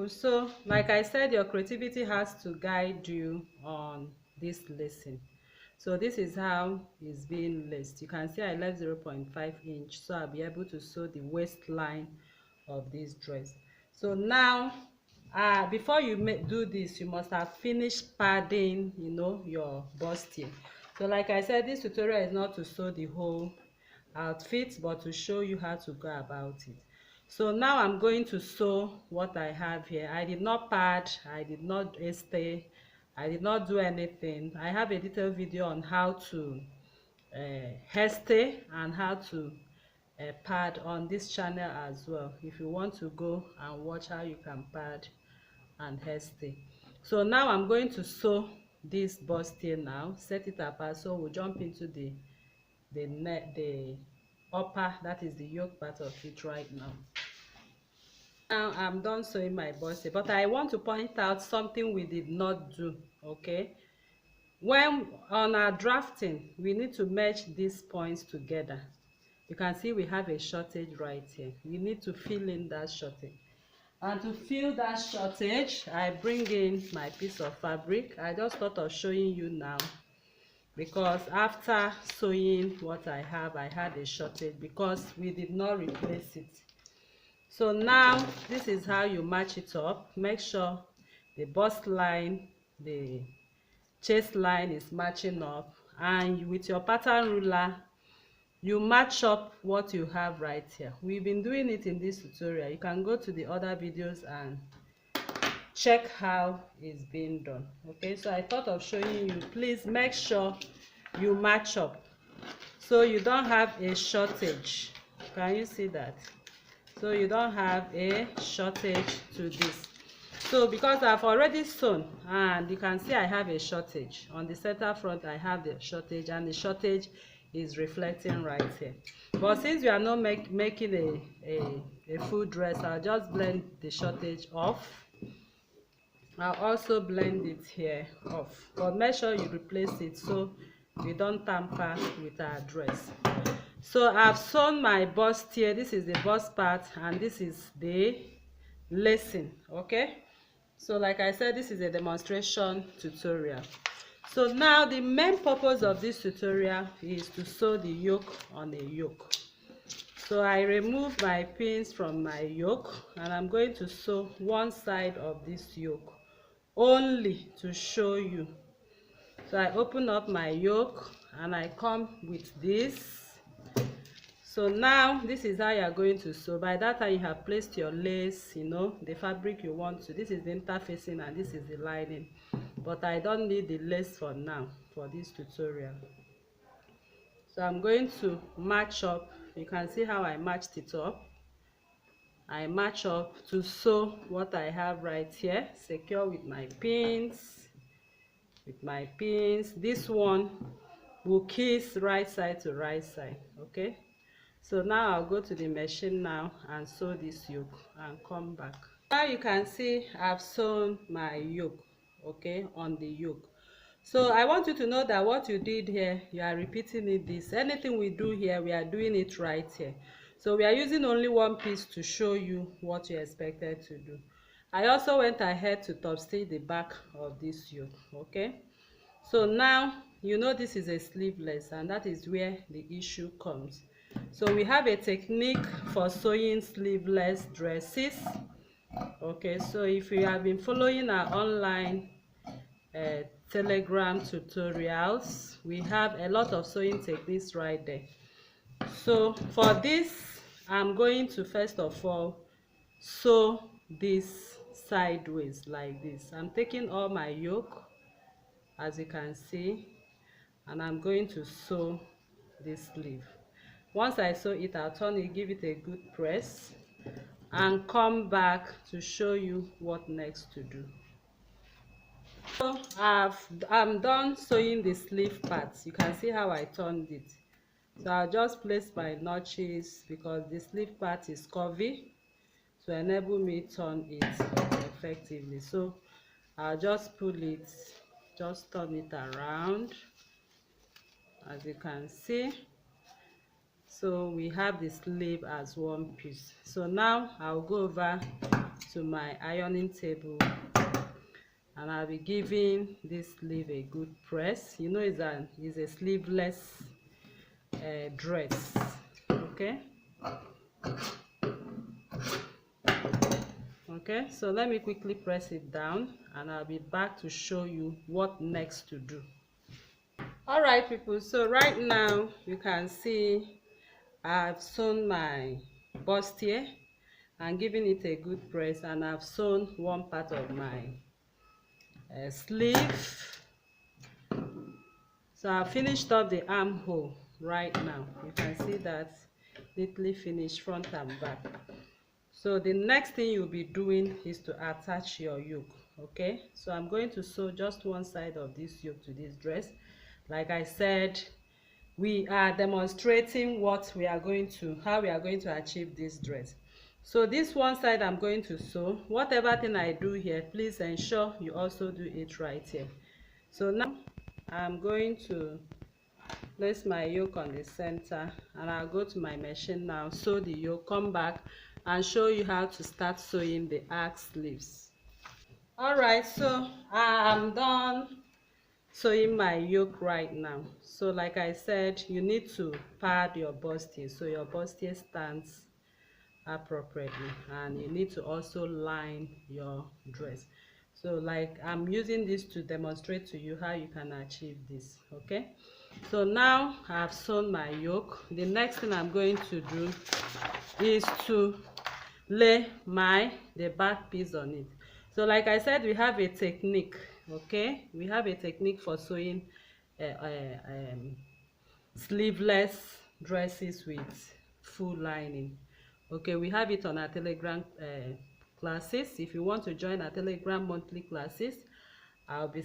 So, like I said, your creativity has to guide you on this lacing. So this is how it's being laced. You can see I left 0.5 inch, so I'll be able to sew the waistline of this dress. So now, before you do this, you must have finished padding, your bustier. So like I said, this tutorial is not to sew the whole outfit, but to show you how to go about it. So now I'm going to sew what I have here. I did not pad, I did not stay, I did not do anything. I have a detailed video on how to hairstay and how to pad on this channel as well, if you want to go and watch how you can pad and hairstay. So now I'm going to sew this bustier now, set it apart. So we'll jump into the upper, that is the yoke part of it right now. Now I'm done sewing my bustier, but I want to point out something we did not do. Okay, when on our drafting, we need to match these points together. You can see we have a shortage right here. We need to fill in that shortage, and to fill that shortage, I bring in my piece of fabric. I just thought of showing you now, because after sewing what I have, I had a shortage because we did not replace it. So now this is how you match it up. Make sure the bust line, the chest line is matching up, and with your pattern ruler you match up what you have right here. We've been doing it in this tutorial. You can go to the other videos and check how it's being done. Okay, so I thought of showing you. Please make sure you match up so you don't have a shortage. Can you see that? So you don't have a shortage to this. So because I've already sewn, and you can see I have a shortage on the center front, I have the shortage, and the shortage is reflecting right here. But since we are not making a full dress, I'll just blend the shortage off. I'll also blend it here off, but make sure you replace it so we don't tamper with our dress. So I've sewn my bustier. This is the bust part, and this is the lacing. Okay, so like I said, this is a demonstration tutorial. So now the main purpose of this tutorial is to sew the yoke on a yoke. So I remove my pins from my yoke, and I'm going to sew one side of this yoke only to show you. So I open up my yoke and I come with this. So now this is how you are going to sew. By that time you have placed your lace, the fabric you want to. This is the interfacing and this is the lining, but I don't need the lace for now for this tutorial. So I'm going to match up. You can see how I matched it up. I match up to sew what I have right here, secure with my pins. This one will kiss right side to right side. Okay, so now I'll go to the machine now and sew this yoke and come back. Now you can see I've sewn my yoke, okay, on the yoke. So I want you to know that what you did here, you are repeating it. This anything we do here, we are doing it right here. So we are using only one piece to show you what you expected to do. I also went ahead to top stitch the back of this yoke. Okay, so now this is a sleeveless, and that is where the issue comes. So we have a technique for sewing sleeveless dresses. Okay, so if you have been following our online Telegram tutorials, we have a lot of sewing techniques right there. So for this, I'm going to first of all sew this sideways like this. I'm taking all my yoke, as you can see, and I'm going to sew this sleeve. Once I sew it, I'll turn it, give it a good press, and come back to show you what next to do. So I'm done sewing the sleeve parts. You can see how I turned it. So I'll just place my notches because the sleeve part is curvy to enable me turn it effectively. So I'll just pull it, just turn it around, as you can see. So we have the sleeve as one piece. So now I'll go over to my ironing table and I'll be giving this sleeve a good press. You know, it's a sleeveless dress. Okay. Okay, so let me quickly press it down and I'll be back to show you what next to do. All right, people, so right now you can see I've sewn my bustier and giving it a good press, and I've sewn one part of my sleeve. So I finished up the armhole right now. You can see that neatly finished front and back. So the next thing you'll be doing is to attach your yoke. Okay, so I'm going to sew just one side of this yoke to this dress. Like I said, we are demonstrating how we are going to achieve this dress. So this one side I'm going to sew. Whatever thing I do here, please ensure you also do it right here. So now I'm going to place my yoke on the center and I'll go to my machine now, sew the yoke, come back and show you how to start sewing the arc sleeves. All right, so I'm done sewing my yoke right now. So like I said, you need to pad your bustier so your bustier stands appropriately, and you need to also line your dress. So like I'm using this to demonstrate to you how you can achieve this. Okay, so now I've sewn my yoke. The next thing I'm going to do is to lay the back piece on it. So like I said, we have a technique. Okay, we have a technique for sewing sleeveless dresses with full lining. Okay, we have it on our Telegram classes. If you want to join our Telegram monthly classes, I'll be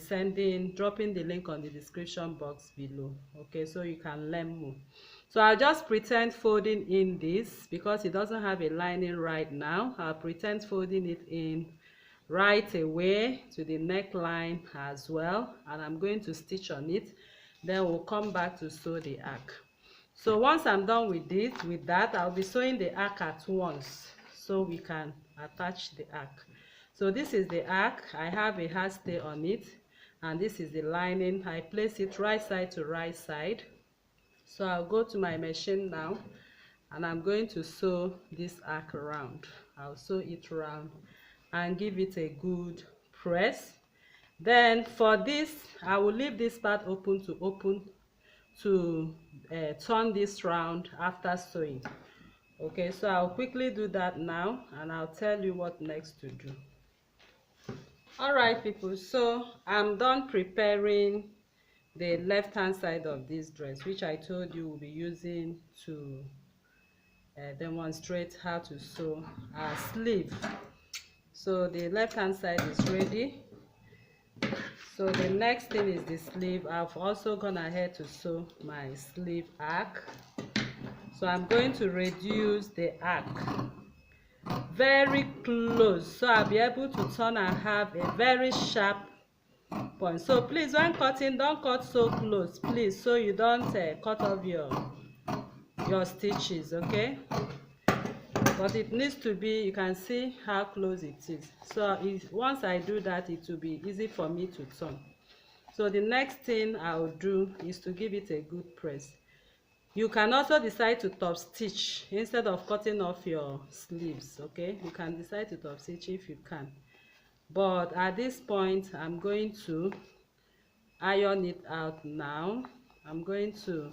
dropping the link on the description box below. Okay, so you can learn more. So I'll just pretend folding in this because it doesn't have a lining right now. I'll pretend folding it in right away to the neckline as well, and I'm going to stitch on it. Then we'll come back to sew the arc. So once I'm done with that, I'll be sewing the arc at once so we can attach the arc. So this is the arc. I have a hair stay on it, and this is the lining. I place it right side to right side. So I'll go to my machine now and I'm going to sew this arc around. I'll sew it round and give it a good press. Then for this, I will leave this part open to turn this round after sewing. Okay, so I'll quickly do that now and I'll tell you what next to do. All right, people, so I'm done preparing the left hand side of this dress, which I told you we'll be using to demonstrate how to sew our sleeve. So the left hand side is ready. So the next thing is the sleeve. I've also gone ahead to sew my sleeve arc. So I'm going to reduce the arc very close so I'll be able to turn and have a very sharp point. So please, when cutting, don't cut so close, please, so you don't cut off your stitches. Okay, but it needs to be, you can see how close it is. So once I do that, it will be easy for me to turn. So the next thing I'll do is to give it a good press. You can also decide to top stitch instead of cutting off your sleeves. Okay, you can decide to top stitch if you can, but at this point I'm going to iron it out now. I'm going to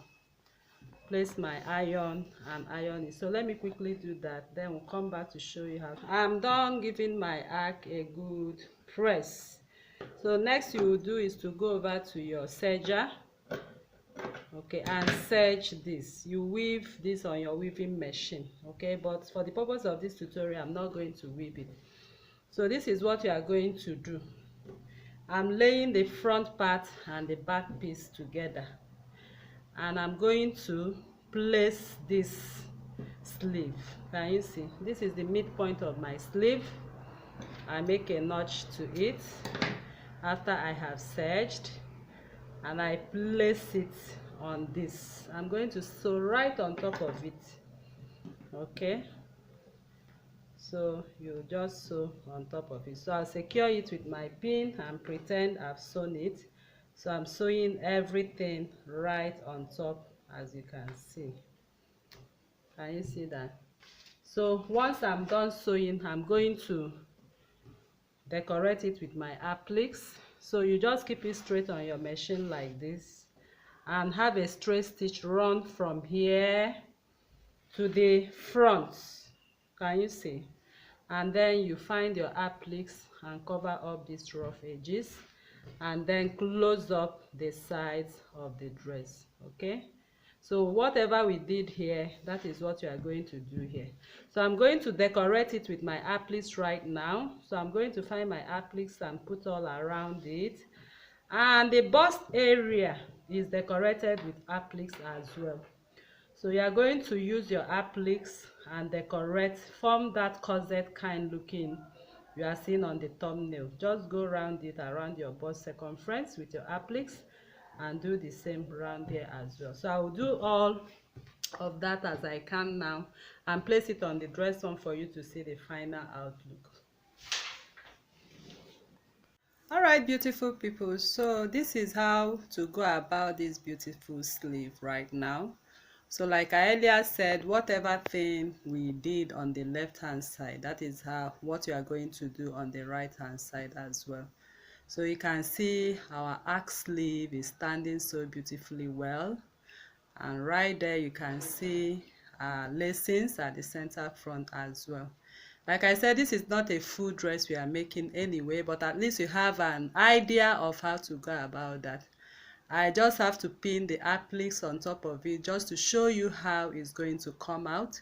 place my iron and iron it. So let me quickly do that, then we'll come back to show you how. I'm done giving my arc a good press. So next you will do is to go over to your serger, okay, and serge this. You weave this on your weaving machine, okay, but for the purpose of this tutorial I'm not going to weave it. So this is what you are going to do. I'm laying the front part and the back piece together, and I'm going to place this sleeve. Can you see? This is the midpoint of my sleeve. I make a notch to it after I have serged, and I place it on this. I'm going to sew right on top of it. Okay, so you just sew on top of it. So I'll secure it with my pin and pretend I've sewn it. So I'm sewing everything right on top, as you can see. Can you see that? So once I'm done sewing, I'm going to decorate it with my appliques. So you just keep it straight on your machine like this and have a straight stitch run from here to the front. Can you see? And then you find your appliques and cover up these rough edges and then close up the sides of the dress. Okay, so whatever we did here, that is what you are going to do here. So I'm going to decorate it with my appliques right now. So I'm going to find my appliques and put all around it, and the bust area is decorated with appliques as well. So you are going to use your appliques and decorate, form that corset kind looking you are seeing on the thumbnail. Just go around it, around your bust circumference with your appliques, and do the same around here as well. So I will do all of that as I can now and place it on the dress one for you to see the final outlook. All right, beautiful people, so this is how to go about this beautiful sleeve right now. So like I earlier said, whatever thing we did on the left hand side, that is what you are going to do on the right hand side as well. So you can see our arc sleeve is standing so beautifully well, and right there you can see lacings at the center front as well. Like I said, this is not a full dress we are making anyway, but at least you have an idea of how to go about that. I just have to pin the appliques on top of it just to show you how it's going to come out.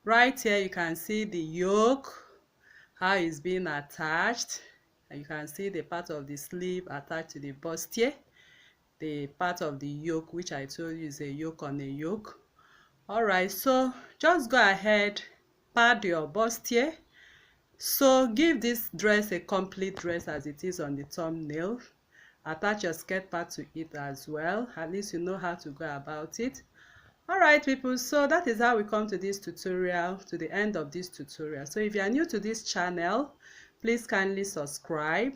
Right here you can see the yoke, how it's being attached, and you can see the part of the sleeve attached to the bustier, the part of the yoke which I told you is a yoke on a yoke. Alright, so just go ahead, pad your bustier. So give this dress a complete dress as it is on the thumbnail. Attach your skirt part to it as well. At least you know how to go about it. Alright people, so that is how we come to this tutorial, to the end of this tutorial. So if you are new to this channel, please kindly subscribe,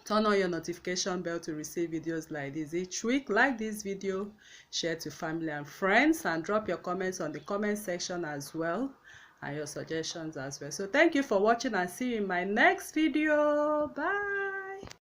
turn on your notification bell to receive videos like this each week. Like this video, share to family and friends, and drop your comments on the comment section as well, and your suggestions as well. So thank you for watching, and see you in my next video. Bye.